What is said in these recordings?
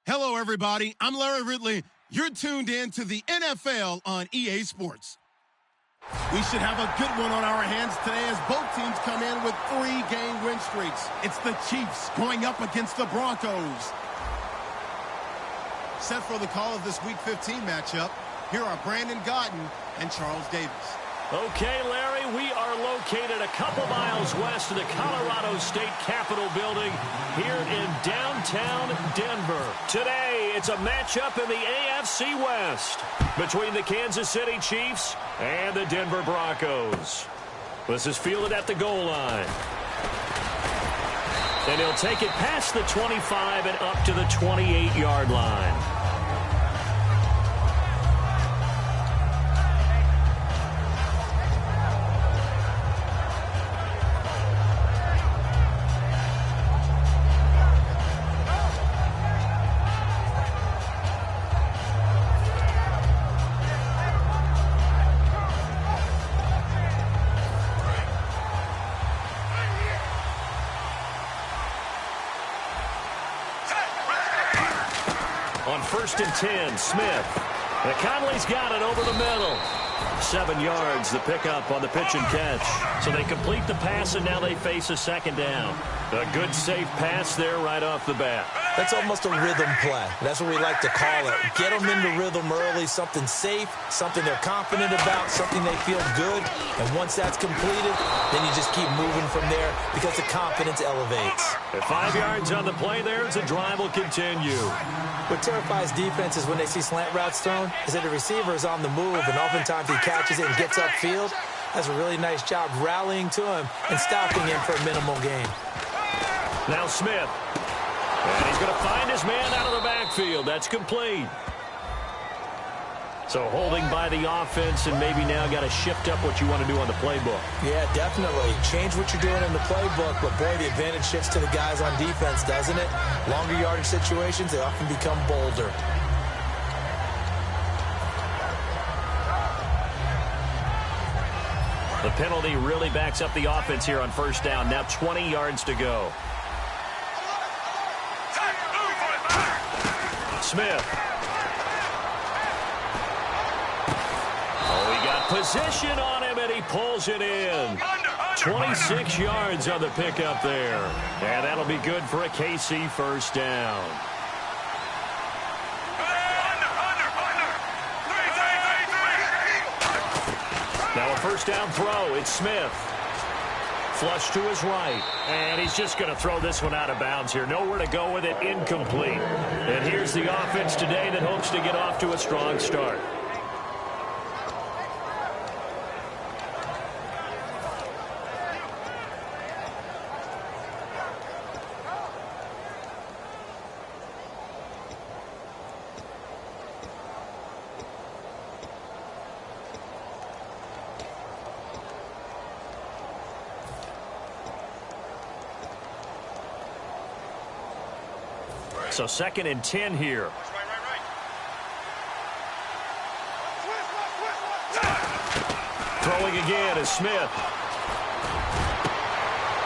Hello, everybody. I'm Larry Ridley. You're tuned in to the NFL on EA Sports. We should have a good one on our hands today as both teams come in with 3-game win streaks. It's the Cheifs going up against the Broncos. Set for the call of this Week 15 matchup, here are Brandon Gaudin and Charles Davis. Okay, Larry, we are located a couple miles west of the Colorado State Capitol building here in downtown Denver. Today, it's a matchup in the AFC West between the Kansas City Chiefs and the Denver Broncos. This is fielded at the goal line. And he'll take it past the 25 and up to the 28-yard line. On 1st and 10, Smith. And Conley's got it over the middle. 7 yards, the pickup on the pitch and catch. So they complete the pass, and now they face a second down. A good, safe pass there right off the bat. That's almost a rhythm play. That's what we like to call it. Get them into rhythm early, something safe, something they're confident about, something they feel good. And once that's completed, then you just keep moving from there because the confidence elevates. At 5 yards on the play there, the drive will continue. What terrifies defenses when they see slant routes thrown is that the receiver is on the move, and oftentimes he catches it and gets upfield. That's a really nice job rallying to him and stopping him for a minimal gain. Now Smith. And he's going to find his man out of the backfield. That's complete. So holding by the offense, and maybe now got to shift up what you want to do on the playbook. Yeah, definitely. Change what you're doing in the playbook, but boy, the advantage shifts to the guys on defense, doesn't it? Longer yardage situations, they often become bolder. The penalty really backs up the offense here on 1st down. Now 20 yards to go. Smith. Oh, he got position on him, and he pulls it in. 26 yards on the pickup there. And that'll be good for a KC 1st down. Now a 1st down throw. It's Smith. Flush to his right. And he's just going to throw this one out of bounds here. Nowhere to go with it. Incomplete. And here's the offense today that hopes to get off to a strong start. So 2nd and 10 here. Throwing again is Smith.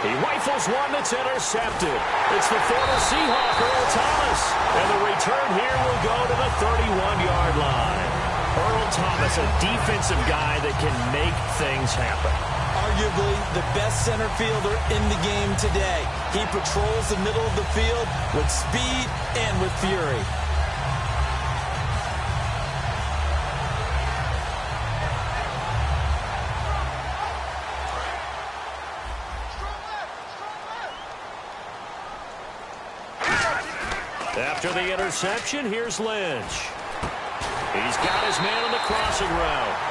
He rifles one that's intercepted. It's the former Seahawk, Earl Thomas. And the return here will go to the 31-yard line. Earl Thomas, a defensive guy that can make things happen. Arguably the best center fielder in the game today. He patrols the middle of the field with speed and with fury. After the interception, here's Lynch. He's got his man on the crossing route.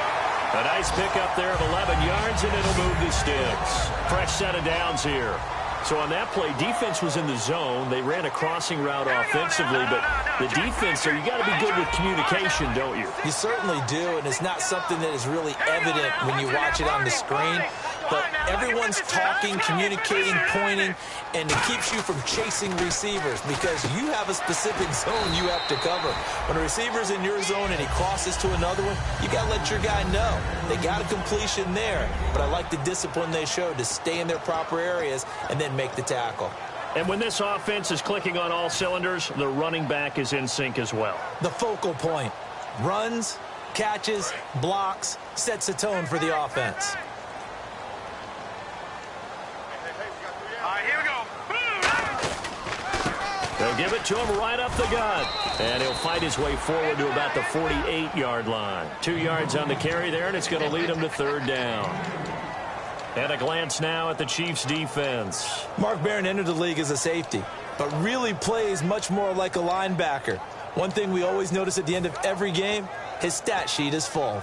A nice pickup there of 11 yards, and it'll move the sticks. Fresh set of downs here. So on that play, defense was in the zone. They ran a crossing route offensively, but the defense, so you got to be good with communication, don't you? You certainly do, and it's not something that is really evident when you watch it on the screen. But everyone's talking, communicating, pointing, and it keeps you from chasing receivers because you have a specific zone you have to cover. When a receiver's in your zone and he crosses to another one, you got to let your guy know. They got a completion there, but I like the discipline they showed to stay in their proper areas and then make the tackle. And when this offense is clicking on all cylinders, the running back is in sync as well. The focal point. Runs, catches, blocks, sets the tone for the offense. They'll give it to him right up the gut. And he'll fight his way forward to about the 48-yard line. 2 yards on the carry there, and it's going to lead him to third down. And a glance now at the Chiefs' defense. Mark Barron entered the league as a safety, but really plays much more like a linebacker. One thing we always notice at the end of every game, his stat sheet is full.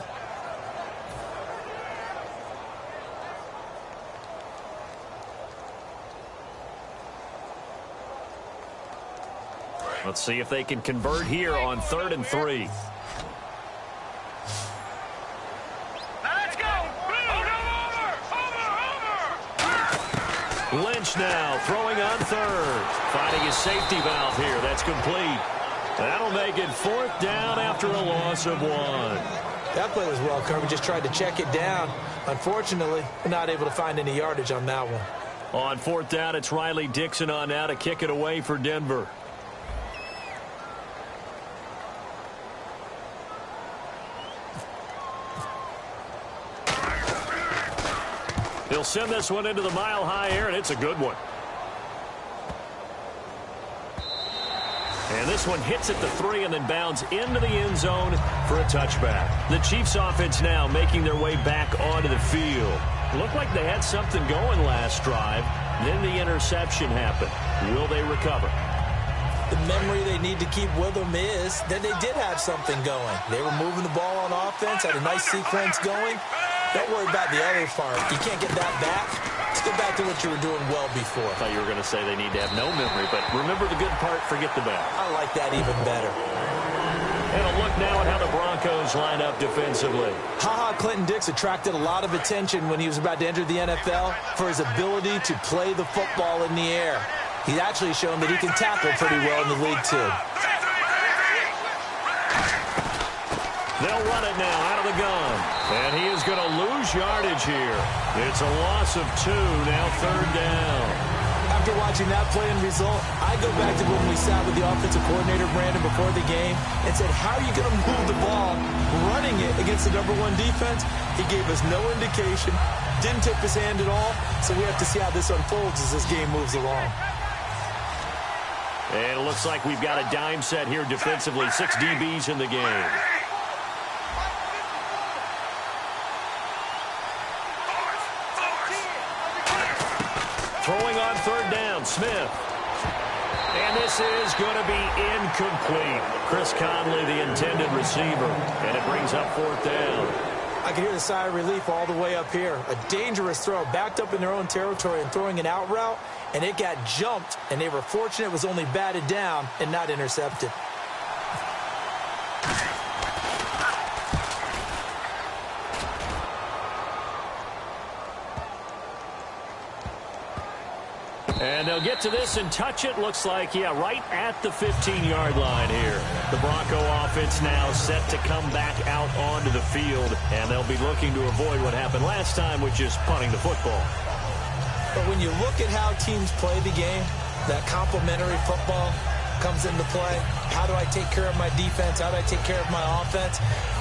Let's see if they can convert here on 3rd and 3. Let's go! Over! Lynch now throwing on 3rd. Finding his safety valve here. That's complete. That'll make it 4th down after a loss of 1. That play was well covered. Just tried to check it down. Unfortunately, not able to find any yardage on that one. On 4th down, it's Riley Dixon on now to kick it away for Denver. He'll send this one into the mile-high air, and it's a good one. And this one hits at the 3 and then bounds into the end zone for a touchback. The Chiefs offense now making their way back onto the field. Looked like they had something going last drive. Then the interception happened. Will they recover? The memory they need to keep with them is that they did have something going. They were moving the ball on offense, had a nice sequence going. Don't worry about the other part. You can't get that back. Let's get back to what you were doing well before. I thought you were going to say they need to have no memory, but remember the good part, forget the bad. I like that even better. And a look now at how the Broncos line up defensively. Clinton Dix attracted a lot of attention when he was about to enter the NFL for his ability to play the football in the air. He's actually shown that he can tackle pretty well in the league, too. They'll run it now out of the gun. And he is going to lose yardage here. It's a loss of 2, now 3rd down. After watching that play and result, I go back to when we sat with the offensive coordinator, Brandon, before the game and said, how are you going to move the ball running it against the #1 defense? He gave us no indication, didn't tip his hand at all, so we have to see how this unfolds as this game moves along. And it looks like we've got a dime set here defensively. 6 DBs in the game. Throwing on 3rd down, Smith. And this is going to be incomplete. Chris Conley, the intended receiver. And it brings up 4th down. I can hear the sigh of relief all the way up here. A dangerous throw, backed up in their own territory and throwing an out route, and it got jumped, and they were fortunate it was only batted down and not intercepted. And they'll get to this and touch it. Looks like, yeah, right at the 15-yard line here. The Bronco offense now set to come back out onto the field, and they'll be looking to avoid what happened last time, which is punting the football. But when you look at how teams play the game, that complementary football comes into play. How do I take care of my defense? How do I take care of my offense?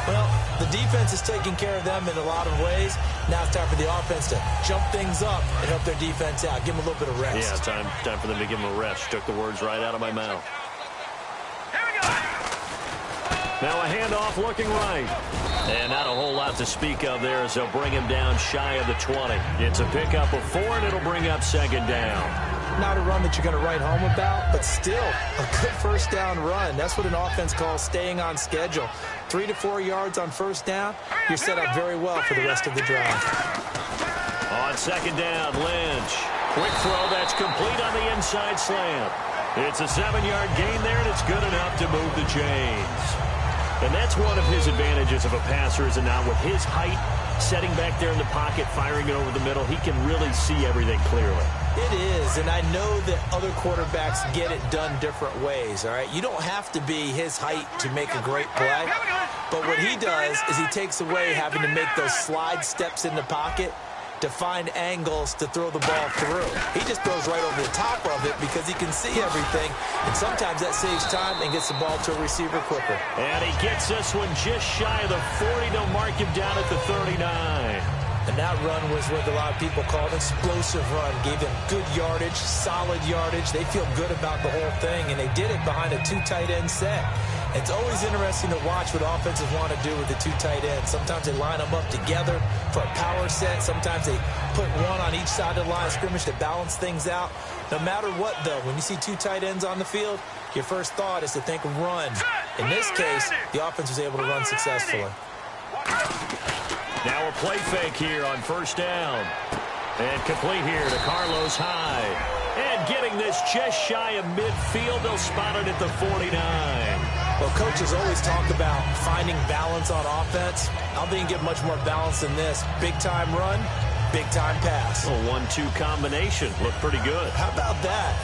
Well, the defense is taking care of them in a lot of ways. Now it's time for the offense to jump things up and help their defense out. Give them a little bit of rest. Yeah, time for them to give them a rest. Took the words right out of my mouth. Now a handoff looking right. And not a whole lot to speak of there as they'll bring him down shy of the 20. It's a pickup of 4, and it'll bring up 2nd down. Not a run that you're going to write home about, but still a good 1st down run. That's what an offense calls staying on schedule. 3 to 4 yards on 1st down, you're set up very well for the rest of the drive. On 2nd down, Lynch. Quick throw that's complete on the inside slant. It's a 7-yard gain there, and it's good enough to move the chains. And that's one of his advantages of a passer, is it not? With his height, setting back there in the pocket, firing it over the middle, he can really see everything clearly. It is, and I know that other quarterbacks get it done different ways, all right? You don't have to be his height to make a great play, but what he does is he takes away having to make those slide steps in the pocket to find angles to throw the ball through. He just throws right over the top of it because he can see everything, and sometimes that saves time and gets the ball to a receiver quicker. And he gets this one just shy of the 40. They'll mark him down at the 39. And that run was what a lot of people call an explosive run. Gave them good yardage, solid yardage. They feel good about the whole thing, and they did it behind a 2 tight end set. It's always interesting to watch what offenses want to do with the 2 tight ends. Sometimes they line them up together for a power set. Sometimes they put one on each side of the line of scrimmage to balance things out. No matter what, though, when you see 2 tight ends on the field, your first thought is to think run. In this case, the offense was able to run successfully. Now a play fake here on first down. And complete here to Carlos Hyde. And getting this just shy of midfield, they'll spot it at the 49. Well, coaches always talk about finding balance on offense. I don't think you get much more balance than this. Big-time run, big-time pass. A 1-2 combination. Looked pretty good. How about that?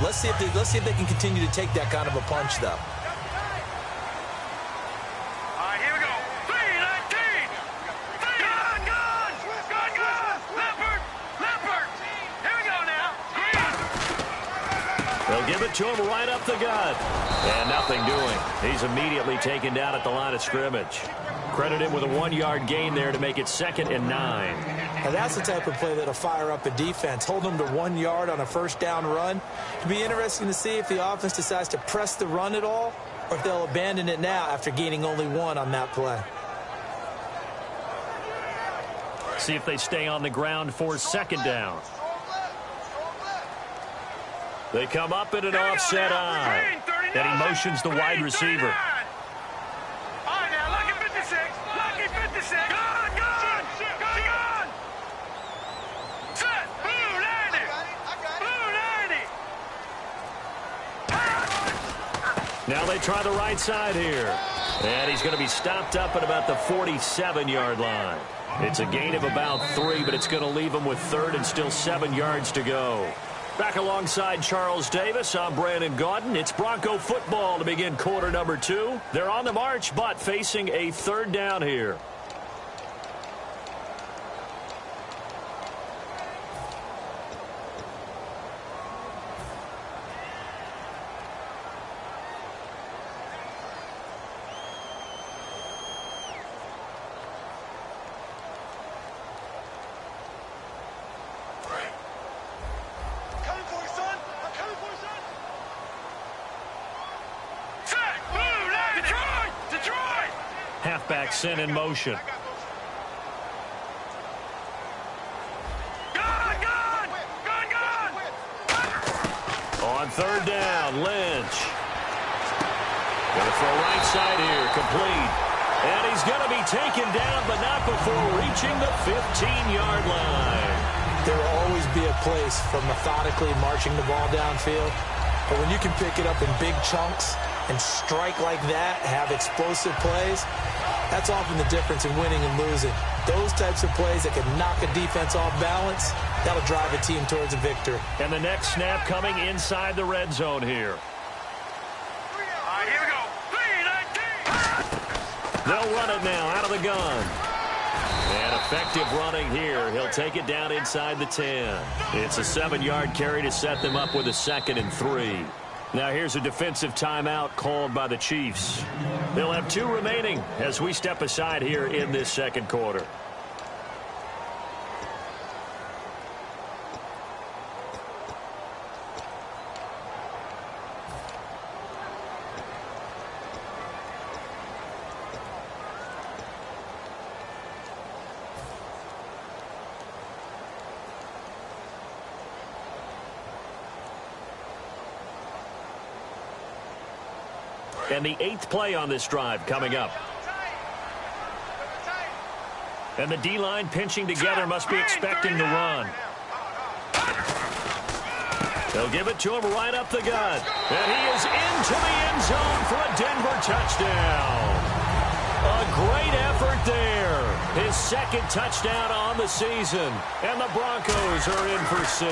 Let's see if they can continue to take that kind of a punch, though. They'll give it to him right up the gut. And nothing doing. He's immediately taken down at the line of scrimmage. Credit him with a 1-yard gain there to make it 2nd and 9. And that's the type of play that'll fire up a defense. Hold them to 1 yard on a first down run. It'll be interesting to see if the offense decides to press the run at all or if they'll abandon it now after gaining only 1 on that play. See if they stay on the ground for 2nd down. They come up in an offset eye. And he motions the wide receiver. All right, now, lucky 56. Lucky 56. Gone. Set. Blue 90. Blue 90. Now they try the right side here. And he's going to be stopped up at about the 47-yard line. It's a gain of about 3, but it's going to leave him with 3rd and still 7 yards to go. Back alongside Charles Davis, I'm Brandon Gaudin. It's Bronco football to begin quarter number 2. They're on the march, but facing a 3rd down here. Halfback sent in motion. Gone. On 3rd down, Lynch. Going to throw right side here, complete. And he's going to be taken down, but not before reaching the 15-yard line. There will always be a place for methodically marching the ball downfield. But when you can pick it up in big chunks and strike like that, have explosive plays, that's often the difference in winning and losing. Those types of plays that can knock a defense off balance, that'll drive a team towards a victory. And the next snap coming inside the red zone here. All right, here we go. 3-19. They'll run it now out of the gun. And effective running here. He'll take it down inside the 10. It's a 7-yard carry to set them up with a 2nd and 3. Now here's a defensive timeout called by the Chiefs. They'll have 2 remaining as we step aside here in this 2nd quarter. And the 8th play on this drive coming up. And the D-line pinching together, must be expecting to run. They'll give it to him right up the gut. And he is into the end zone for a Denver touchdown. A great effort there. His 2nd touchdown on the season. And the Broncos are in for 6.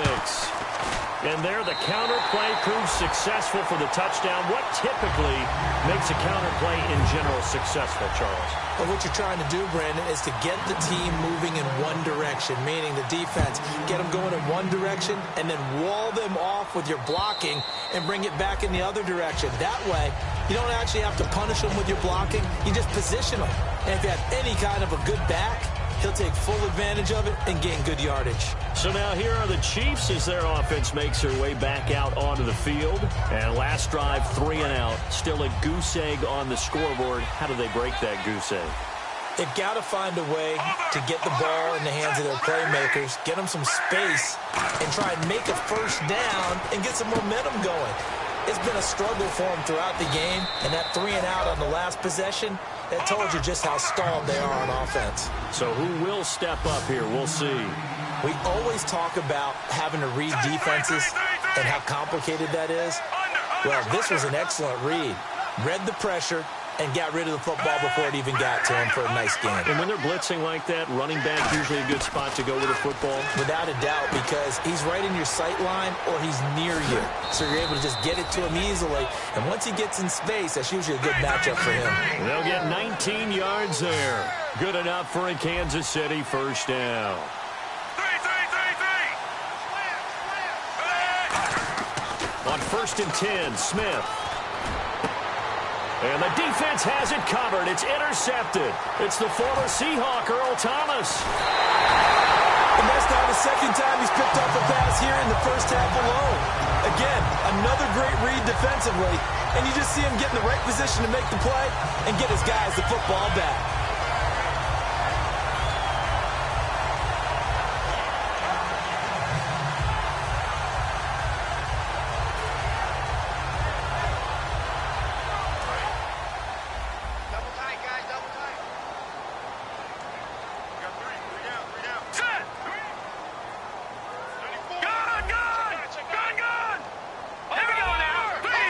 And there, the counter play proves successful for the touchdown. What typically makes a counter play in general successful, Charles? Well, what you're trying to do, Brandon, is to get the team moving in one direction, meaning the defense, get them going in one direction and then wall them off with your blocking and bring it back in the other direction. That way, you don't actually have to punish them with your blocking. You just position them. And if you have any kind of a good back, he'll take full advantage of it and gain good yardage. So now here are the Chiefs as their offense makes their way back out onto the field. And last drive, 3 and out. Still a goose egg on the scoreboard. How do they break that goose egg? They've got to find a way to get the ball in the hands of their playmakers, get them some space, and try and make a first down and get some momentum going. It's been a struggle for them throughout the game, and that 3 and out on the last possession, that told you just how stalled they are on offense. So who will step up here? We'll see. We always talk about having to read defenses and how complicated that is. Well, this was an excellent read. Read the pressure and got rid of the football before it even got to him for a nice game. And when they're blitzing like that, running back usually a good spot to go with a football? Without a doubt, because he's right in your sight line or he's near you. So you're able to just get it to him easily. And once he gets in space, that's usually a good matchup for him. They'll get 19 yards there. Good enough for a Kansas City first down. On 1st and 10, Smith. And the defense has it covered. It's intercepted. It's the former Seahawk, Earl Thomas. And that's now the second time he's picked up a pass here in the first half alone. Again, another great read defensively. And you just see him get in the right position to make the play and get his guys the football back.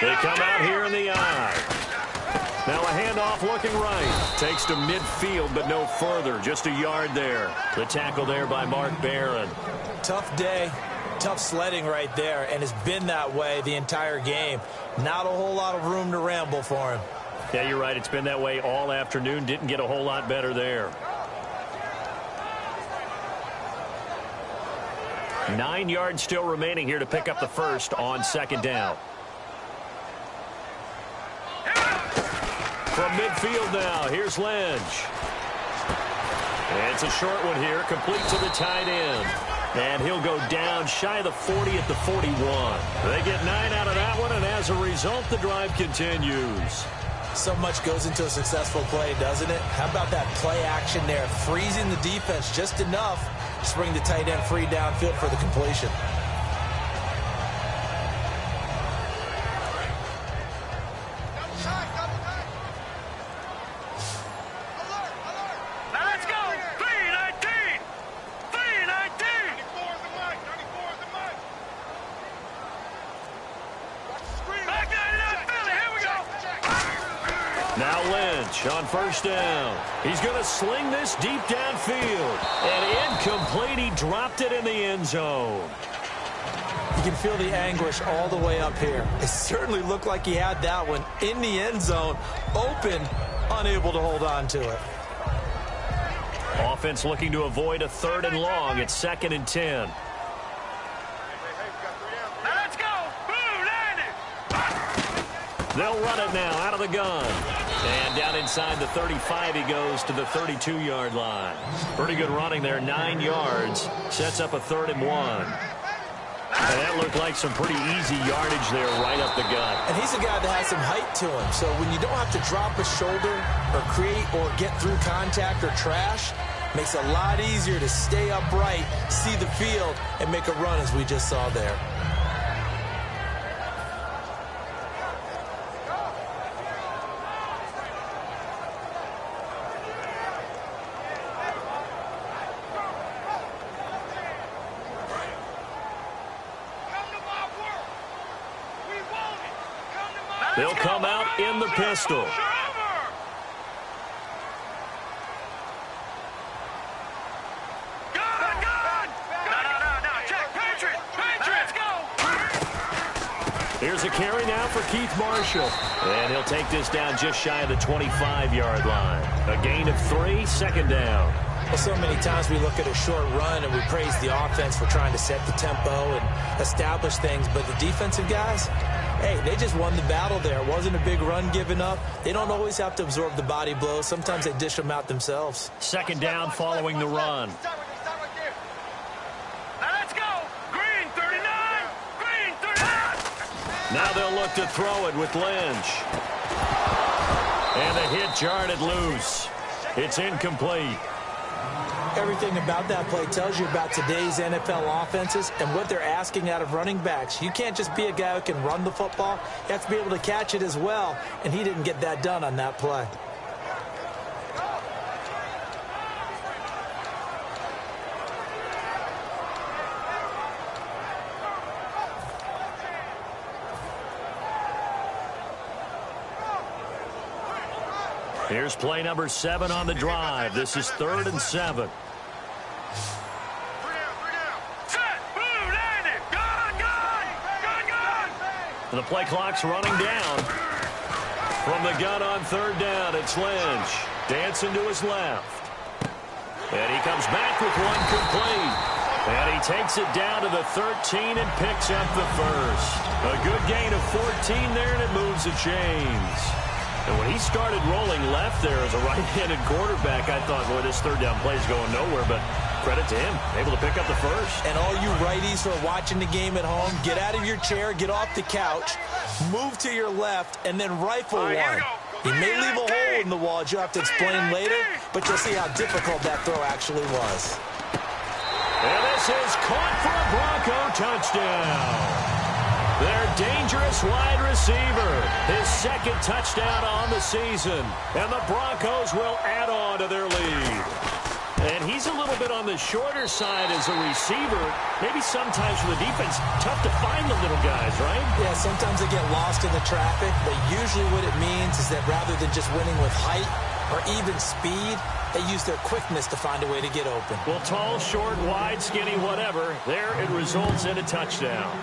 They come out here in the eye. Now a handoff looking right. Takes to midfield, but no further. Just a yard there. The tackle there by Mark Barron. Tough day. Tough sledding right there, and it's been that way the entire game. Not a whole lot of room to ramble for him. Yeah, you're right. It's been that way all afternoon. Didn't get a whole lot better there. 9 yards still remaining here to pick up the first on 2nd down. From midfield now, here's Lynch. And it's a short one here, complete to the tight end. And he'll go down shy of the 40 at the 41. They get 9 out of that one, and as a result, the drive continues. So much goes into a successful play, doesn't it? How about that play action there, freezing the defense just enough to bring the tight end free downfield for the completion. Now Lynch on 1st down. He's going to sling this deep downfield. And incomplete. He dropped it in the end zone. You can feel the anguish all the way up here. It certainly looked like he had that one in the end zone, open, unable to hold on to it. Offense looking to avoid a 3rd and long. It's 2nd and 10. Let's go. They'll run it now out of the gun. And down inside the 35, he goes to the 32-yard line. Pretty good running there, 9 yards. Sets up a 3rd and 1. And that looked like some pretty easy yardage there right up the gut. And he's a guy that has some height to him. So when you don't have to drop a shoulder or create or get through contact or trash, makes it a lot easier to stay upright, see the field, and make a run as we just saw there. They'll come out in the pistol. Here's a carry now for Keith Marshall. And he'll take this down just shy of the 25-yard line. A gain of 3, second down. Well, so many times we look at a short run and we praise the offense for trying to set the tempo and establish things. But the defensive guys, hey, they just won the battle there. It wasn't a big run given up. They don't always have to absorb the body blows. Sometimes they dish them out themselves. Second down following the run. Now they'll look to throw it with Lynch. And the hit jarred it loose. It's incomplete. Everything about that play tells you about today's NFL offenses and what they're asking out of running backs. You can't just be a guy who can run the football. You have to be able to catch it as well, and he didn't get that done on that play. Here's play number 7 on the drive. This is 3rd and 7. And the play clock's running down. From the gun on 3rd down, it's Lynch. Dancing to his left. And he comes back with one complete. And he takes it down to the 13 and picks up the first. A good gain of 14 there, and it moves the chains. And when he started rolling left there as a right-handed quarterback, I thought, boy, this 3rd down play is going nowhere. But credit to him, able to pick up the first. And all you righties who are watching the game at home, get out of your chair, get off the couch, move to your left, and then rifle one. He may leave a hole in the wall, as you have to explain later, but you'll see how difficult that throw actually was. And this is caught for a Bronco touchdown. Their dangerous wide receiver, his 2nd touchdown on the season. And the Broncos will add on to their lead. And he's a little bit on the shorter side as a receiver. Maybe sometimes for the defense, tough to find the little guys, right? Yeah, sometimes they get lost in the traffic, but usually what it means is that rather than just winning with height or even speed, they use their quickness to find a way to get open. Well, tall, short, wide, skinny, whatever, there it results in a touchdown.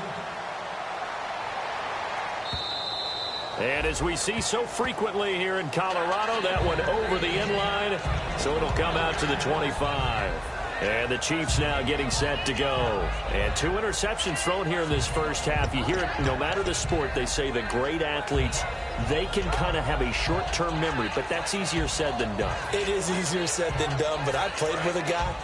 And as we see so frequently here in Colorado, that one over the end line, so it'll come out to the 25. And the Chiefs now getting set to go. And 2 interceptions thrown here in this first half. You hear it, no matter the sport, they say the great athletes, they can kind of have a short-term memory, but that's easier said than done. It is easier said than done, but I played with a guy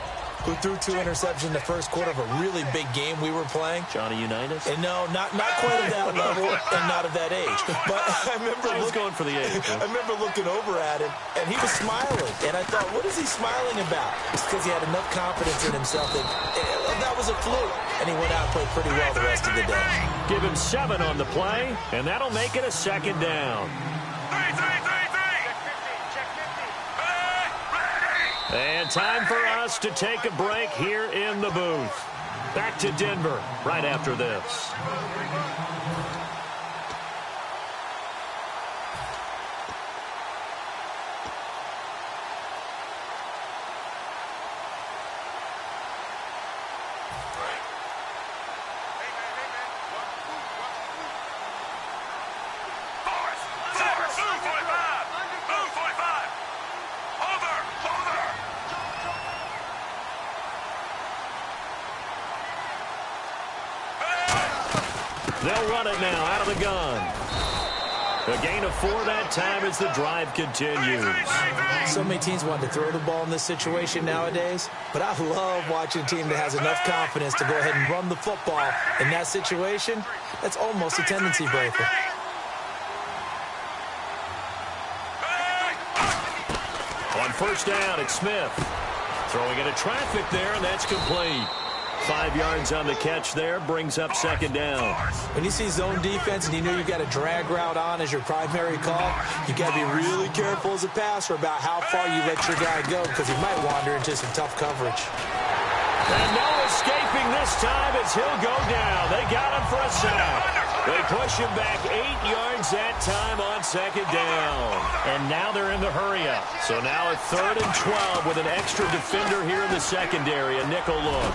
who threw 2 interceptions in the first quarter of a really big game we were playing. Johnny Unitas? And no, not quite at that level and not at that age. But I remember going for the age. I remember looking over at him, and he was smiling. And I thought, what is he smiling about? It's because he had enough confidence in himself that was a fluke. And he went out and played pretty well the rest of the day. Give him 7 on the play, and that'll make it a 2nd down. And time for us to take a break here in the booth. Back to Denver right after this. They'll run it now out of the gun. A gain of 4 that time as the drive continues. So many teams want to throw the ball in this situation nowadays, but I love watching a team that has enough confidence to go ahead and run the football. In that situation, that's almost a tendency breaker. On 1st down, it's Smith. Throwing into traffic there, and that's complete. 5 yards on the catch there, brings up 2nd down. When you see zone defense and you know you've got a drag route on as your primary call, you got to be really careful as a passer about how far you let your guy go because he might wander into some tough coverage. And no escaping this time as he'll go down. They got him for a sack. They push him back 8 yards that time on 2nd down. And now they're in the hurry-up. So now a 3rd and 12 with an extra defender here in the secondary, a nickel look.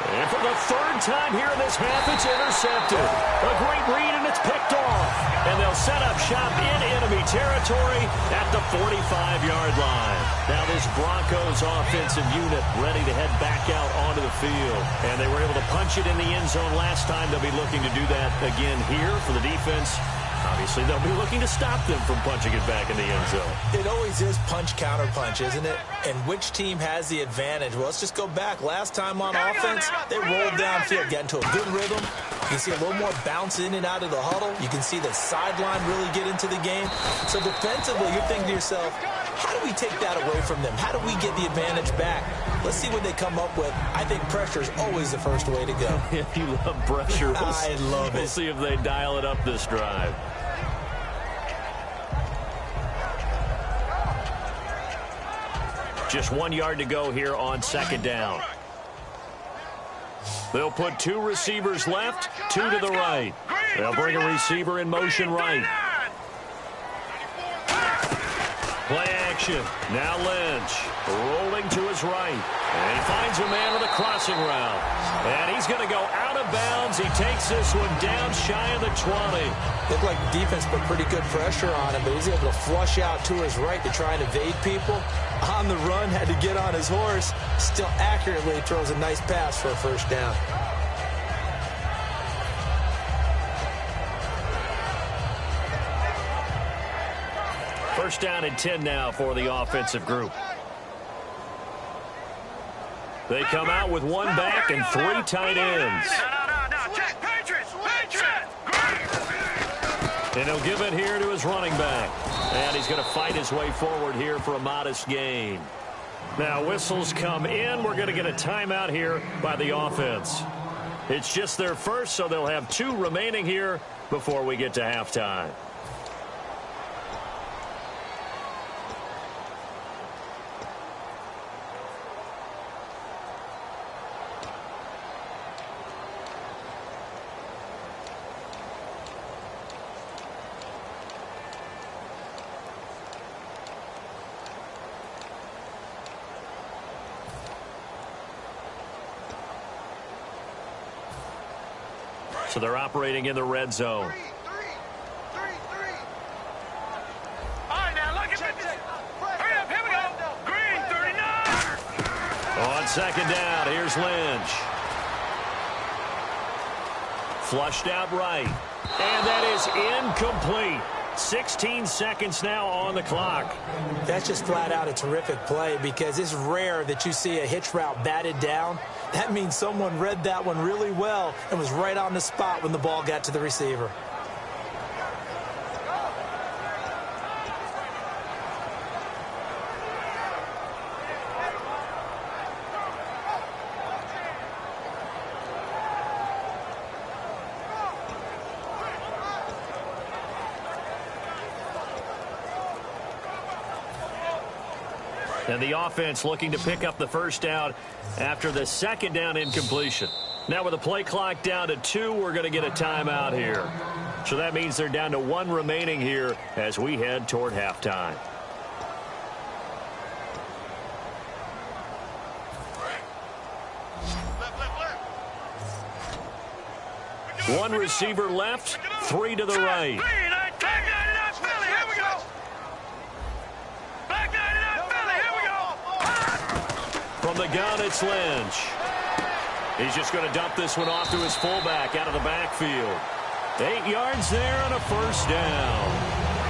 And for the 3rd time here in this half, it's intercepted. A great read and a it's picked off. And they'll set up shop in enemy territory at the 45-yard line. Now this Broncos offensive unit ready to head back out onto the field. And they were able to punch it in the end zone last time. They'll be looking to do that again here for the defense. Obviously, they'll be looking to stop them from punching it back in the end zone. It always is punch-counter-punch, isn't it? And which team has the advantage? Well, let's just go back. Last time on offense, they rolled downfield, got into a good rhythm. You can see a little more bounce in and out of the huddle. You can see the sideline really get into the game. So defensively, you're thinking to yourself, how do we take that away from them? How do we get the advantage back? Let's see what they come up with. I think pressure is always the first way to go. You love pressure. I love it. We'll see if they dial it up this drive. Just 1 yard to go here on second down. They'll put two receivers left, two to the right. They'll bring a receiver in motion right. Play action. Now Lynch rolling to his right. And he finds a man with a crossing route. And he's going to go out of bounds. He takes this one down shy of the 20. Looked like the defense put pretty good pressure on him, but he's able to flush out to his right to try and evade people. On the run, had to get on his horse. Still accurately throws a nice pass for a first down. First down and 10 now for the offensive group. They come out with one back and three tight ends. And he'll give it here to his running back. And he's going to fight his way forward here for a modest gain. Now whistles come in. We're going to get a timeout here by the offense. It's just their first, so they'll have two remaining here before we get to halftime. So they're operating in the red zone. On second down, here's Lynch. Flushed out right. And that is incomplete. 16 seconds now on the clock. That's just flat out a terrific play because it's rare that you see a hitch route batted down. That means someone read that one really well and was right on the spot when the ball got to the receiver. And the offense looking to pick up the first down after the second down incompletion. Now with the play clock down to 2, we're going to get a timeout here. So that means they're down to 1 remaining here as we head toward halftime. One receiver left, 3 to the right. From the gun, it's Lynch. He's just going to dump this one off to his fullback out of the backfield. 8 yards there on a first down.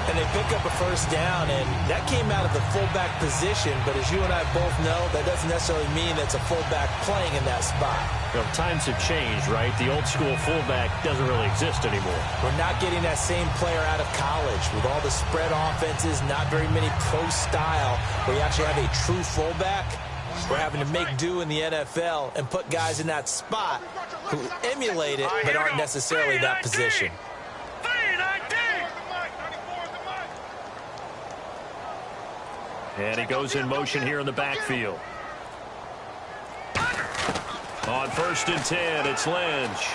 And they pick up a first down, and that came out of the fullback position. But as you and I both know, that doesn't necessarily mean that's a fullback playing in that spot. Well, times have changed, right? The old school fullback doesn't really exist anymore. We're not getting that same player out of college. With all the spread offenses, not very many pro style, where you actually have a true fullback. We're having to make do in the NFL and put guys in that spot who emulate it but aren't necessarily that position. And he goes in motion here in the backfield. On 1st and 10, it's Lynch.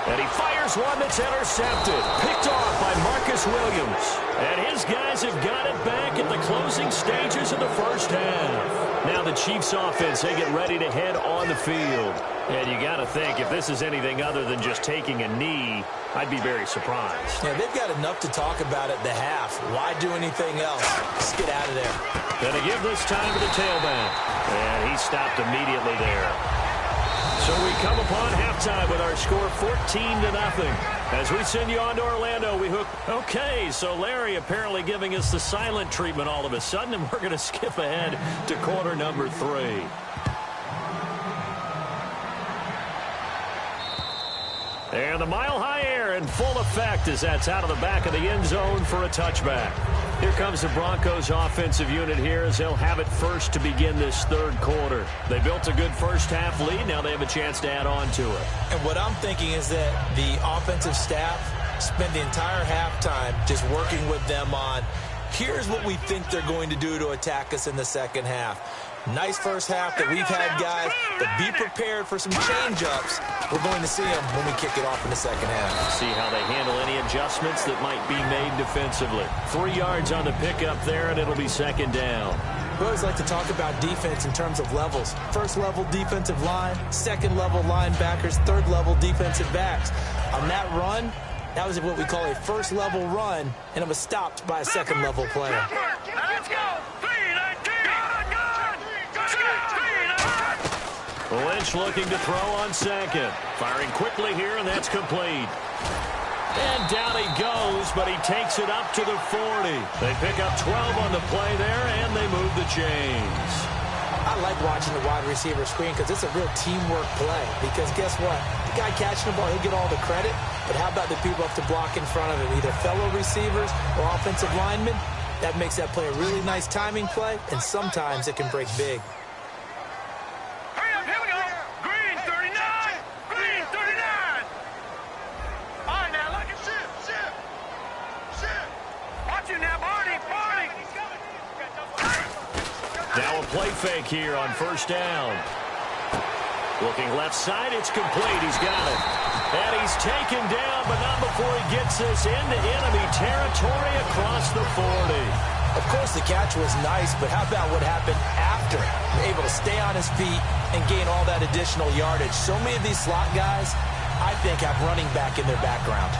And he fires one that's intercepted. Picked off by Marcus Williams. And his guys have got it back at the closing stages of the first half. Now the Chiefs offense, they get ready to head on the field. And you got to think, if this is anything other than just taking a knee, I'd be very surprised. Yeah, they've got enough to talk about at the half. Why do anything else? Just get out of there. Going to give this time to the tailback. And he stopped immediately there. So we come upon halftime with our score 14-0. As we send you on to Orlando, we hook. Okay, so Larry apparently giving us the silent treatment all of a sudden, and we're going to skip ahead to quarter number 3. And the mile-high air in full effect as that's out of the back of the end zone for a touchback. Here comes the Broncos offensive unit here as they'll have it first to begin this third quarter. They built a good first-half lead. Now they have a chance to add on to it. And what I'm thinking is that the offensive staff spent the entire halftime just working with them on, here's what we think they're going to do to attack us in the second half. Nice first half that we've had, guys, but be prepared for some change-ups. We're going to see them when we kick it off in the second half. See how they handle any adjustments that might be made defensively. 3 yards on the pickup there, and it'll be second down. We always like to talk about defense in terms of levels. First-level defensive line, second-level linebackers, third-level defensive backs. On that run, that was what we call a first-level run, and it was stopped by a second-level player. Let's go. Lynch looking to throw on second. Firing quickly here, and that's complete. And down he goes, but he takes it up to the 40. They pick up 12 on the play there, and they move the chains. I like watching the wide receiver screen because it's a real teamwork play. Because guess what? The guy catching the ball, he'll get all the credit. But how about the people up to block in front of him, either fellow receivers or offensive linemen? That makes that play a really nice timing play, and sometimes it can break big. Now a play fake here on first down. Looking left side, it's complete. He's got it. And he's taken down, but not before he gets this into enemy territory across the 40. Of course, the catch was nice, but how about what happened after? Able to stay on his feet and gain all that additional yardage. So many of these slot guys, I think, have running back in their background.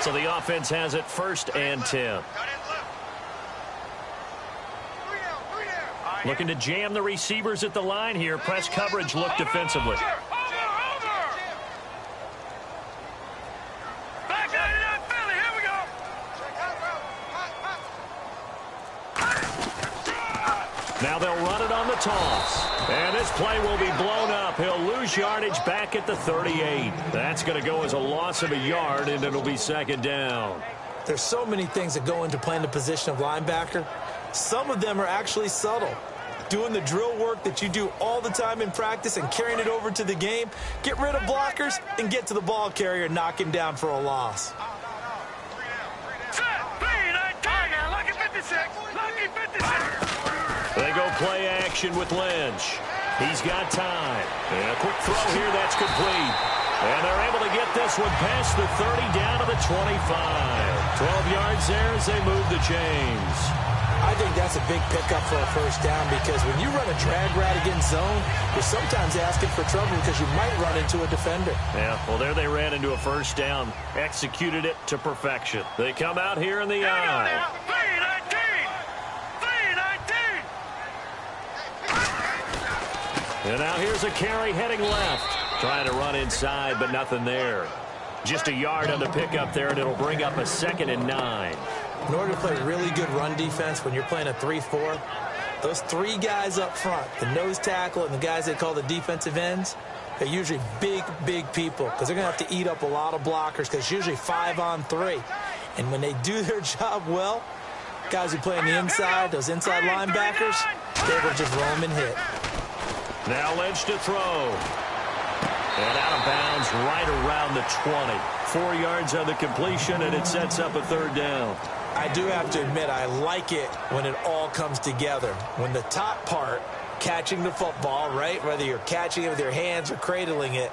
So the offense has it first and 10. Looking to jam the receivers at the line here. Press coverage look defensively. Now they'll run it on the toss. And this play will be blown up. He'll lose yardage back at the 38. That's going to go as a loss of a yard, and it'll be second down. There's so many things that go into playing the position of linebacker. Some of them are actually subtle. Doing the drill work that you do all the time in practice and carrying it over to the game. Get rid of blockers and get to the ball carrier and knock him down for a loss. They go play action with Lynch. He's got time. And a quick throw here that's complete. And they're able to get this one past the 30 down to the 25. 12 yards there as they move the chains. I think that's a big pickup for a first down because when you run a drag route against zone, you're sometimes asking for trouble because you might run into a defender. Yeah, well, there they ran into a first down. Executed it to perfection. They come out here in the eye. And now here's a carry heading left. Trying to run inside, but nothing there. Just a yard on the pickup there, and it'll bring up a 2nd and 9. In order to play really good run defense when you're playing a 3-4, those 3 guys up front, the nose tackle and the guys they call the defensive ends, they're usually big, big people because they're going to have to eat up a lot of blockers because it's usually 5-on-3. And when they do their job well, guys who play on the inside, those inside linebackers, they will just roam and hit. Now Lynch to throw. And out of bounds right around the 20. 4 yards on the completion, and it sets up a 3rd down. I do have to admit, I like it when it all comes together. When the top part catching the football, right? Whether you're catching it with your hands or cradling it,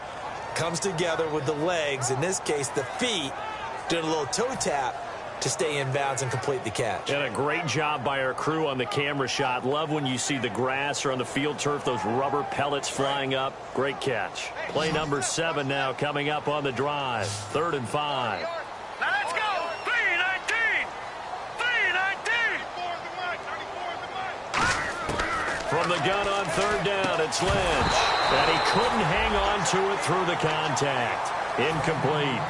comes together with the legs, in this case the feet, doing a little toe tap to stay in bounds and complete the catch. And a great job by our crew on the camera shot. Love when you see the grass or on the field turf, those rubber pellets flying up. Great catch. Play number 7 now coming up on the drive. 3rd and 5. Now let's go. 3-19. 3-19. From the gun on 3rd down, it's Lynch. And he couldn't hang on to it through the contact. Incomplete.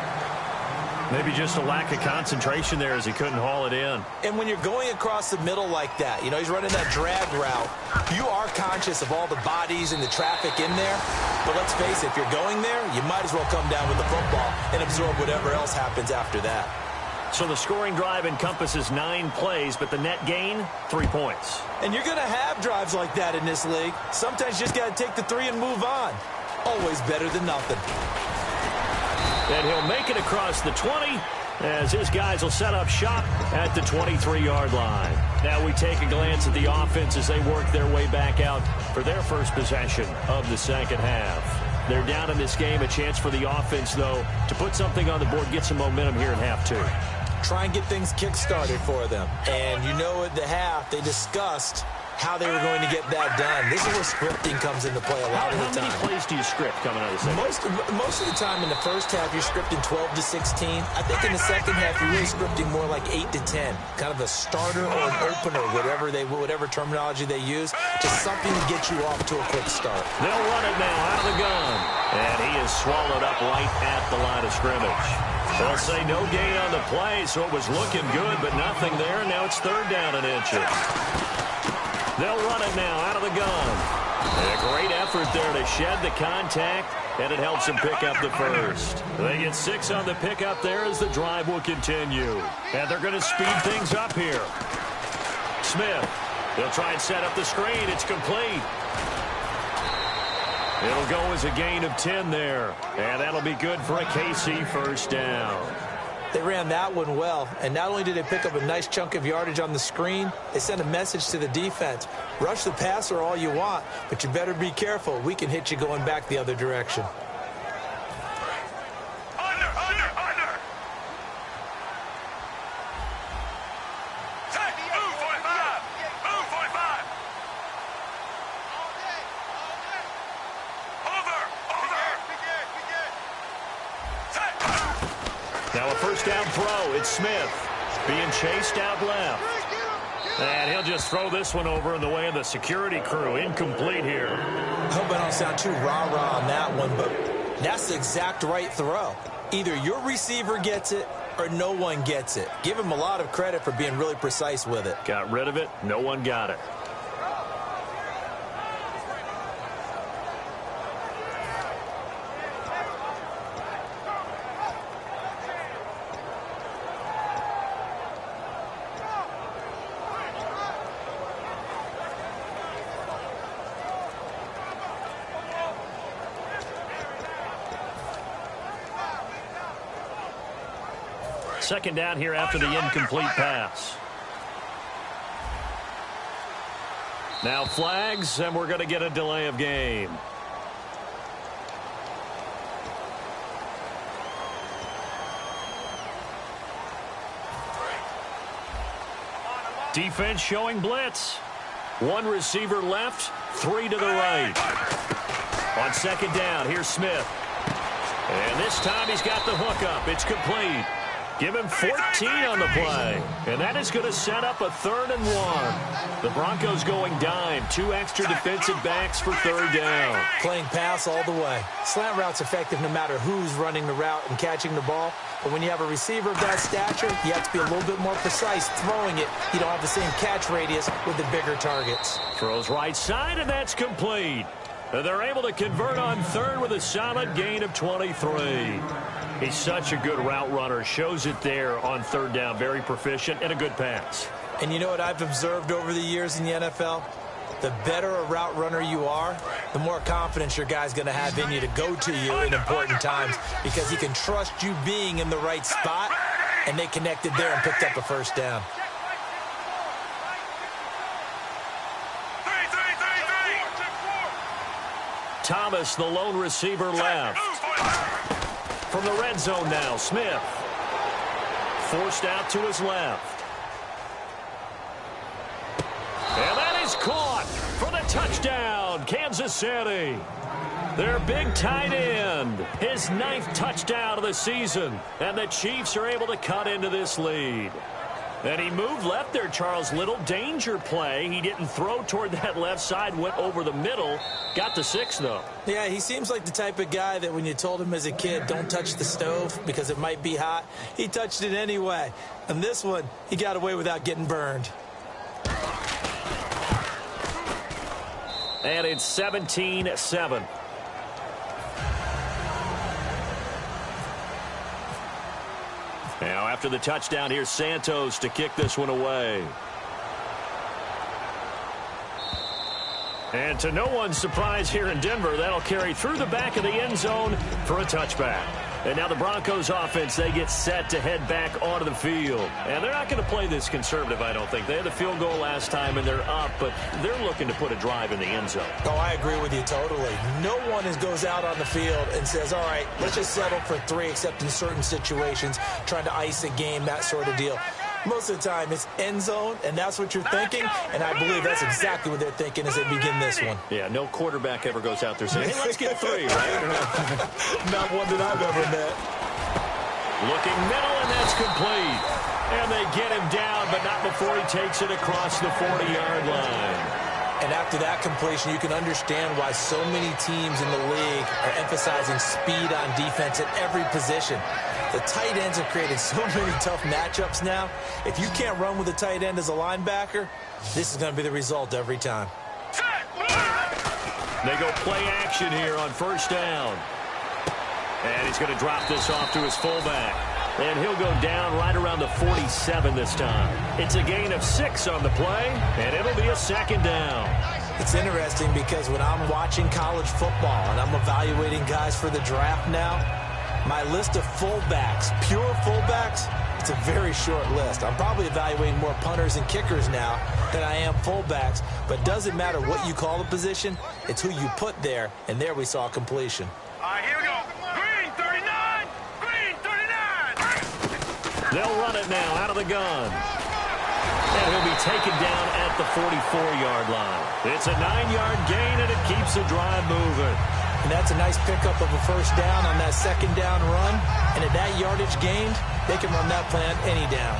Maybe just a lack of concentration there as he couldn't haul it in. And when you're going across the middle like that, you know, he's running that drag route, you are conscious of all the bodies and the traffic in there. But let's face it, if you're going there, you might as well come down with the football and absorb whatever else happens after that. So the scoring drive encompasses 9 plays, but the net gain, 3 points. And you're going to have drives like that in this league. Sometimes you just got to take the 3 and move on. Always better than nothing. And he'll make it across the 20 as his guys will set up shop at the 23-yard line. Now we take a glance at the offense as they work their way back out for their first possession of the second half. They're down in this game. A chance for the offense, though, to put something on the board, get some momentum here in half 2. Try and get things kick-started for them. And you know at the half, they discussed how they were going to get that done. This is where scripting comes into play a lot of the time. How many plays do you script coming out of the second? Most of the time in the first half, you're scripting 12 to 16. I think in the second half, you're really scripting more like 8 to 10. Kind of a starter or an opener, whatever terminology they use, just something to get you off to a quick start. They'll run it now out of the gun. And he is swallowed up right at the line of scrimmage. They'll say no gain on the play, so it was looking good, but nothing there. Now it's 3rd down and inches. They'll run it now out of the gun. And a great effort there to shed the contact, and it helps them pick up the first. They get 6 on the pickup there as the drive will continue. And they're going to speed things up here. Smith, they'll try and set up the screen. It's complete. It'll go as a gain of 10 there, and that'll be good for a KC first down. They ran that one well, and not only did they pick up a nice chunk of yardage on the screen, they sent a message to the defense. Rush the passer all you want, but you better be careful. We can hit you going back the other direction. Now a first down throw. It's Smith being chased out left. And he'll just throw this one over in the way of the security crew. Incomplete here. I hope I don't sound too rah-rah on that one, but that's the exact right throw. Either your receiver gets it or no one gets it. Give him a lot of credit for being really precise with it. Got rid of it. No one got it. Second down here after the incomplete pass. Now flags, and we're going to get a delay of game. Defense showing blitz. 1 receiver left, 3 to the right. On second down, here's Smith. And this time he's got the hook up. It's complete. Give him 14 on the play. And that is going to set up a 3rd and 1. The Broncos going dime. 2 extra defensive backs for 3rd down. Playing pass all the way. Slant route's effective no matter who's running the route and catching the ball. But when you have a receiver of that stature, you have to be a little bit more precise throwing it. You don't have the same catch radius with the bigger targets. Throws right side, and that's complete. And they're able to convert on 3rd with a solid gain of 23. He's such a good route runner. Shows it there on 3rd down. Very proficient and a good pass. And you know what I've observed over the years in the NFL? The better a route runner you are, the more confidence your guy's going to have in you to go to you in important times because he can trust you being in the right spot, and they connected there and picked up a first down. Thomas, the lone receiver, left. From the red zone now, Smith. Forced out to his left. And that is caught for the touchdown, Kansas City. Their big tight end, his 9th touchdown of the season. And the Chiefs are able to cut into this lead. And he moved left there, Charles. Little danger play. He didn't throw toward that left side, went over the middle. Got the 6, though. Yeah, he seems like the type of guy that when you told him as a kid, don't touch the stove because it might be hot, he touched it anyway. And this one, he got away without getting burned. And it's 17-7. Now, after the touchdown, here's Santos to kick this one away. And to no one's surprise here in Denver, that'll carry through the back of the end zone for a touchback. And now the Broncos offense, they get set to head back onto the field. And they're not going to play this conservative, I don't think. They had the field goal last time, and they're up, but they're looking to put a drive in the end zone. Oh, I agree with you totally. No one goes out on the field and says, all right, let's just settle for 3, except in certain situations, trying to ice a game, that sort of deal. Most of the time, it's end zone, and that's what you're thinking, and I believe that's exactly what they're thinking as they begin this one. Yeah, no quarterback ever goes out there saying, hey, let's get 3, right? Not one that I've ever met. Looking middle, and that's complete. And they get him down, but not before he takes it across the 40-yard line. And after that completion, you can understand why so many teams in the league are emphasizing speed on defense at every position. The tight ends have created so many tough matchups now. If you can't run with a tight end as a linebacker, this is going to be the result every time. They go play action here on first down. And he's going to drop this off to his fullback. And he'll go down right around the 47 this time. It's a gain of 6 on the play, and it'll be a second down. It's interesting because when I'm watching college football and I'm evaluating guys for the draft now, my list of fullbacks, pure fullbacks, it's a very short list. I'm probably evaluating more punters and kickers now than I am fullbacks, but it doesn't matter what you call the position, it's who you put there, and there we saw completion. All right, here we go. Green 39! Green 39! They'll run it now out of the gun. And he'll be taken down at the 44-yard line. It's a 9-yard gain, and it keeps the drive moving. And that's a nice pickup of a first down on that second down run. And at that yardage gained, they can run that play on any down.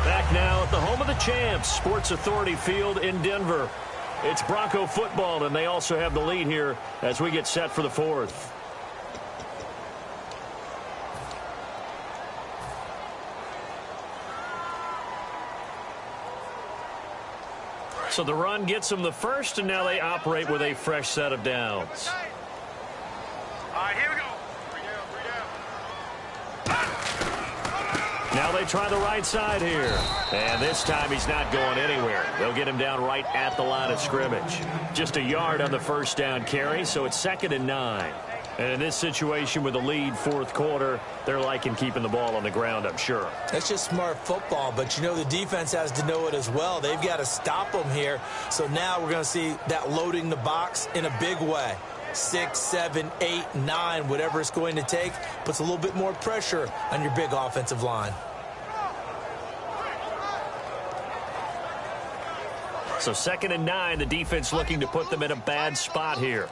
Back now at the home of the champs, Sports Authority Field in Denver. It's Bronco football, and they also have the lead here as we get set for the 4th. So the run gets them the first, and now they operate with a fresh set of downs. All right, here we go. Now they try the right side here. And this time he's not going anywhere. They'll get him down right at the line of scrimmage. Just a yard on the first down carry, so it's 2nd and 9. And in this situation with the lead 4th quarter, they're liking keeping the ball on the ground, I'm sure. That's just smart football, but you know the defense has to know it as well. They've got to stop them here. So now we're going to see that loading the box in a big way. 6, 7, 8, 9, whatever it's going to take, puts a little bit more pressure on your big offensive line. So 2nd and 9, the defense looking to put them in a bad spot here.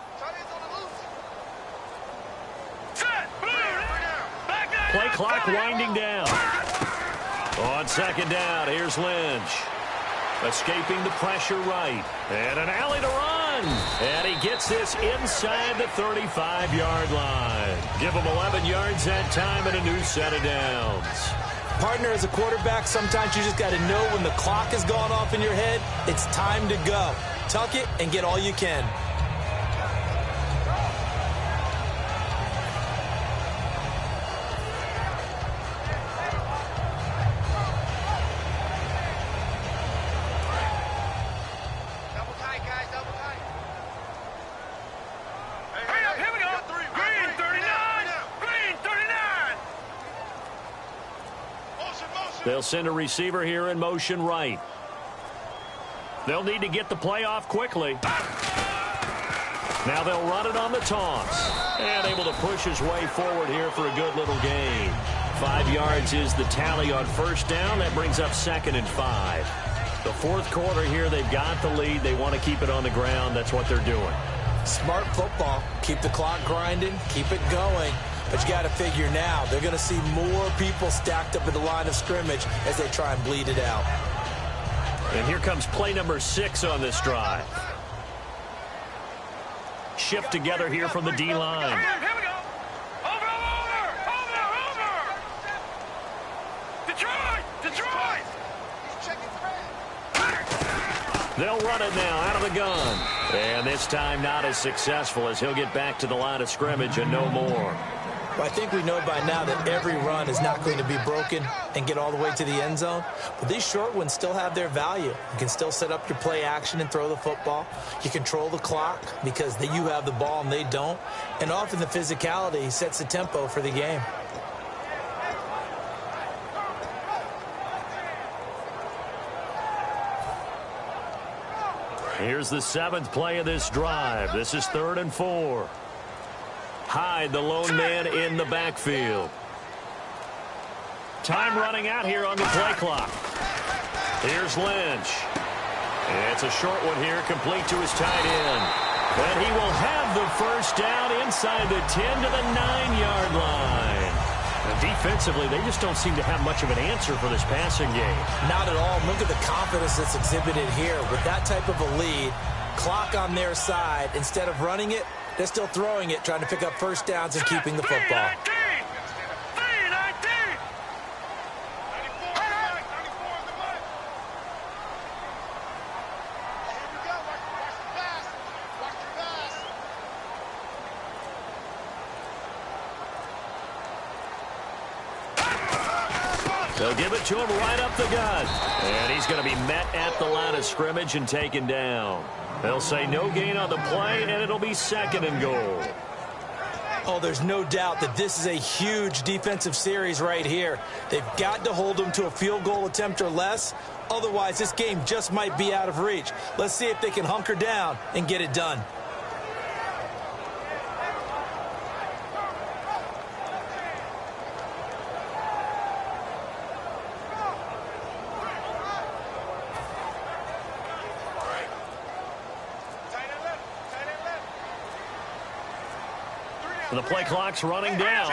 Play clock winding down. On 2nd down, here's Lynch. Escaping the pressure right. And an alley to run. And he gets this inside the 35-yard line. Give him 11 yards that time and a new set of downs. Partner, as a quarterback, sometimes you just got to know when the clock has gone off in your head, it's time to go. Tuck it and get all you can. They'll send a receiver here in motion right. They'll need to get the play off quickly. Now they'll run it on the toss. And able to push his way forward here for a good little gain. 5 yards is the tally on first down. That brings up 2nd and 5. The fourth quarter here, they've got the lead. They want to keep it on the ground. That's what they're doing. Smart football. Keep the clock grinding. Keep it going. But you got to figure now, they're going to see more people stacked up at the line of scrimmage as they try and bleed it out. And here comes play number 6 on this drive. Shift together here from the D-line. Here we go. Over. Detroit. They'll run it now out of the gun. And this time not as successful as he'll get back to the line of scrimmage and no more. I think we know by now that every run is not going to be broken and get all the way to the end zone. But these short ones still have their value. You can still set up your play action and throw the football. You control the clock because you have the ball and they don't. And often the physicality sets the tempo for the game. Here's the 7th play of this drive. This is 3rd and 4. Hyde, the lone man in the backfield. Time running out here on the play clock. Here's Lynch. It's a short one here, complete to his tight end. And he will have the first down inside the 10 to the 9-yard line. And defensively, they just don't seem to have much of an answer for this passing game. Not at all. Look at the confidence that's exhibited here. With that type of a lead, clock on their side, instead of running it, they're still throwing it, trying to pick up first downs and keeping the football. They'll give it to him right up the gut. And he's going to be met at the line of scrimmage and taken down. They'll say no gain on the play, and it'll be 2nd and goal. Oh, there's no doubt that this is a huge defensive series right here. They've got to hold them to a field goal attempt or less. Otherwise, this game just might be out of reach. Let's see if they can hunker down and get it done. The play clock's running down.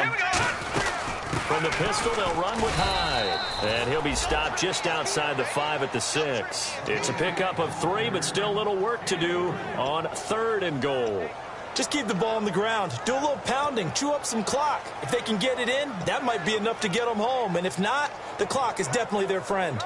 From the pistol, they'll run with Hyde. And he'll be stopped just outside the 5 at the 6. It's a pickup of 3, but still little work to do on 3rd and goal. Just keep the ball on the ground. Do a little pounding. Chew up some clock. If they can get it in, that might be enough to get them home. And if not, the clock is definitely their friend.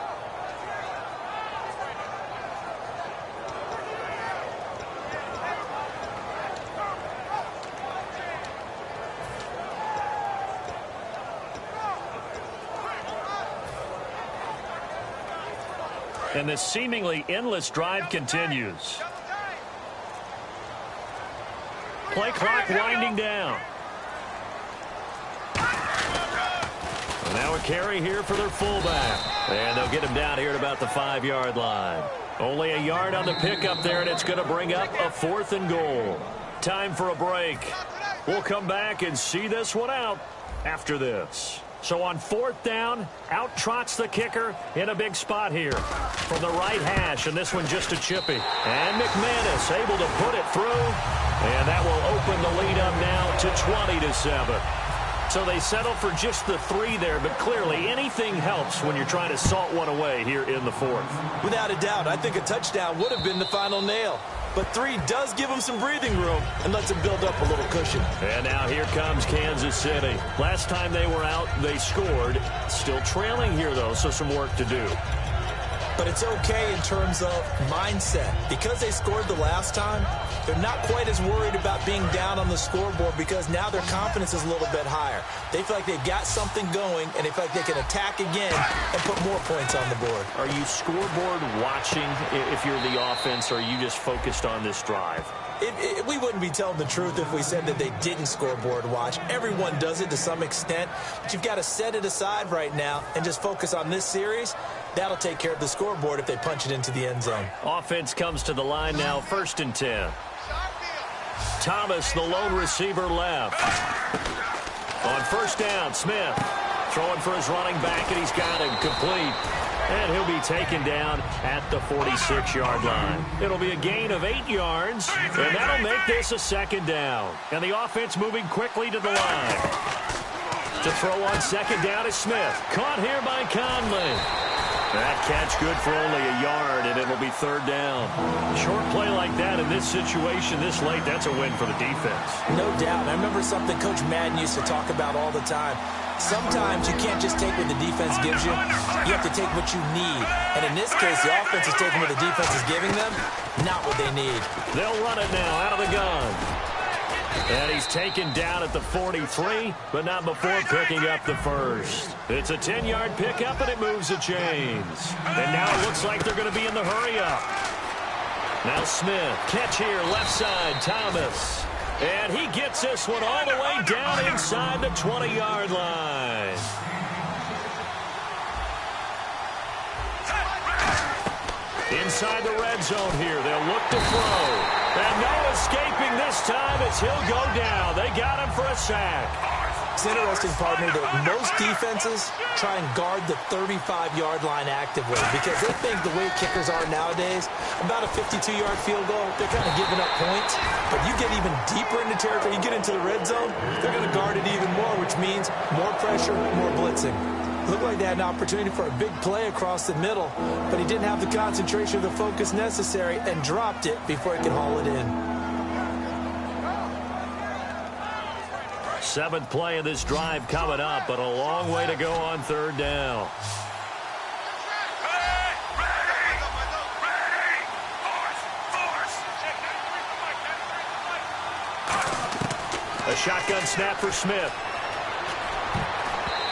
And this seemingly endless drive continues. Play clock winding down. Now a carry here for their fullback. And they'll get him down here at about the 5-yard line. Only a yard on the pickup there, and it's going to bring up a 4th and goal. Time for a break. We'll come back and see this one out after this. So on 4th down, out trots the kicker in a big spot here from the right hash, and this one just a chippy. And McManus able to put it through, and that will open the lead up now to 20-7. So they settle for just the 3 there, but clearly anything helps when you're trying to salt one away here in the 4th. Without a doubt, I think a touchdown would have been the final nail. But 3 does give them some breathing room and lets them build up a little cushion. And now here comes Kansas City. Last time they were out, they scored. Still trailing here, though, so some work to do. But it's okay in terms of mindset. Because they scored the last time, they're not quite as worried about being down on the scoreboard because now their confidence is a little bit higher. They feel like they've got something going, and they feel like they can attack again and put more points on the board. Are you scoreboard watching if you're the offense, or are you just focused on this drive? We wouldn't be telling the truth if we said that they didn't scoreboard watch. Everyone does it to some extent, but you've got to set it aside right now and just focus on this series. That'll take care of the scoreboard if they punch it into the end zone. Offense comes to the line now, 1st and 10. Thomas, the lone receiver, left. On 1st down, Smith throwing for his running back, and he's got him complete. And he'll be taken down at the 46-yard line. It'll be a gain of 8 yards, and that'll make this a 2nd down. And the offense moving quickly to the line. To throw on 2nd down is Smith. Caught here by Conley. That catch good for only a yard, and it'll be 3rd down. Short play like that in this situation this late, that's a win for the defense. No doubt. I remember something Coach Madden used to talk about all the time. Sometimes you can't just take what the defense gives you. You have to take what you need. And in this case, the offense is taking what the defense is giving them, not what they need. They'll run it now out of the gun. And he's taken down at the 43, but not before picking up the first. It's a 10-yard pickup, and it moves the chains. And now it looks like they're going to be in the hurry-up. Now Smith, catch here, left side, Thomas. And he gets this one all the way down inside the 20-yard line. Inside the red zone here, they'll look to throw. And no escaping this time as he'll go down. They got him for a sack. It's interesting, partner, that most defenses try and guard the 35-yard line actively because they think the way kickers are nowadays, about a 52-yard field goal, they're kind of giving up points. But you get even deeper into territory, you get into the red zone, they're going to guard it even more, which means more pressure, more blitzing. Looked like they had an opportunity for a big play across the middle, but he didn't have the concentration or the focus necessary and dropped it before he could haul it in. 7th play of this drive coming up, but a long way to go on 3rd down. A shotgun snap for Smith.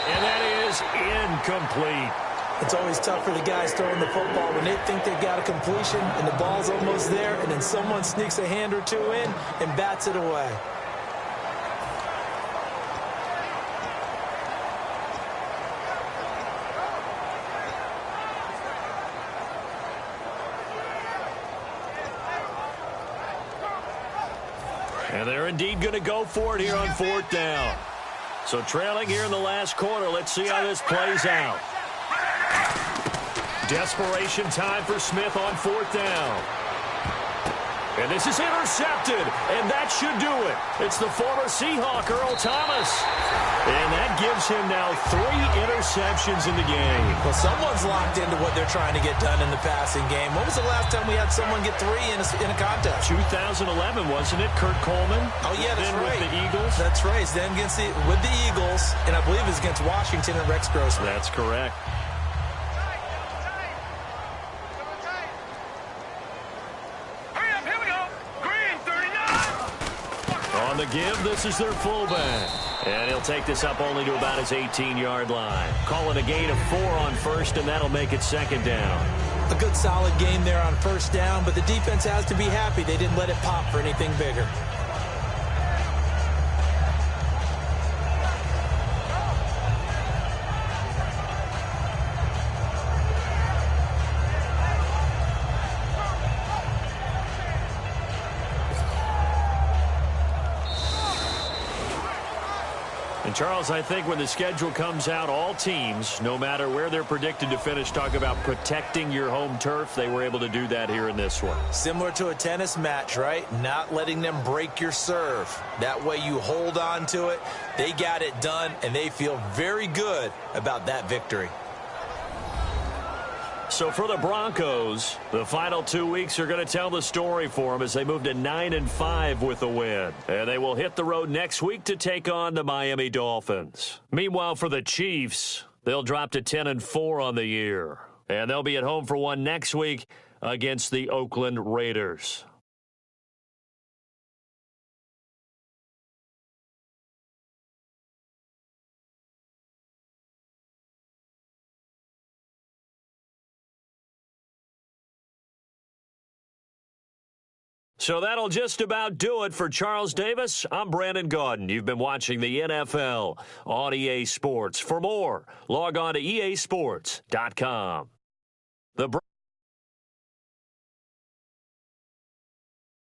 And that is incomplete. It's always tough for the guys throwing the football when they think they've got a completion and the ball's almost there, and then someone sneaks a hand or two in and bats it away. And they're indeed going to go for it here on 4th down. So trailing here in the last quarter, let's see how this plays out. Desperation time for Smith on 4th down. And this is intercepted, and that should do it. It's the former Seahawk, Earl Thomas. And that gives him now 3 interceptions in the game. Well, someone's locked into what they're trying to get done in the passing game. When was the last time we had someone get 3 in a contest? 2011, wasn't it? Kurt Coleman. Oh, yeah, that's then right. With the Eagles. That's right. Then with the Eagles, and I believe it's against Washington and Rex Grossman. That's correct. On the give, this is their fullback. And he'll take this up only to about his 18-yard line. Call it a gain of 4 on 1st, and that'll make it 2nd down. A good solid game there on 1st down, but the defense has to be happy they didn't let it pop for anything bigger. And Charles, I think when the schedule comes out, all teams, no matter where they're predicted to finish, talk about protecting your home turf. They were able to do that here in this one. Similar to a tennis match, right? Not letting them break your serve. That way you hold on to it. They got it done, and they feel very good about that victory. So for the Broncos, the final 2 weeks are going to tell the story for them as they move to 9-5 with a win. And they will hit the road next week to take on the Miami Dolphins. Meanwhile, for the Chiefs, they'll drop to 10-4 on the year. And they'll be at home for one next week against the Oakland Raiders. So that'll just about do it for Charles Davis. I'm Brandon Gaudin. You've been watching the NFL on EA Sports. For more, log on to easports.com.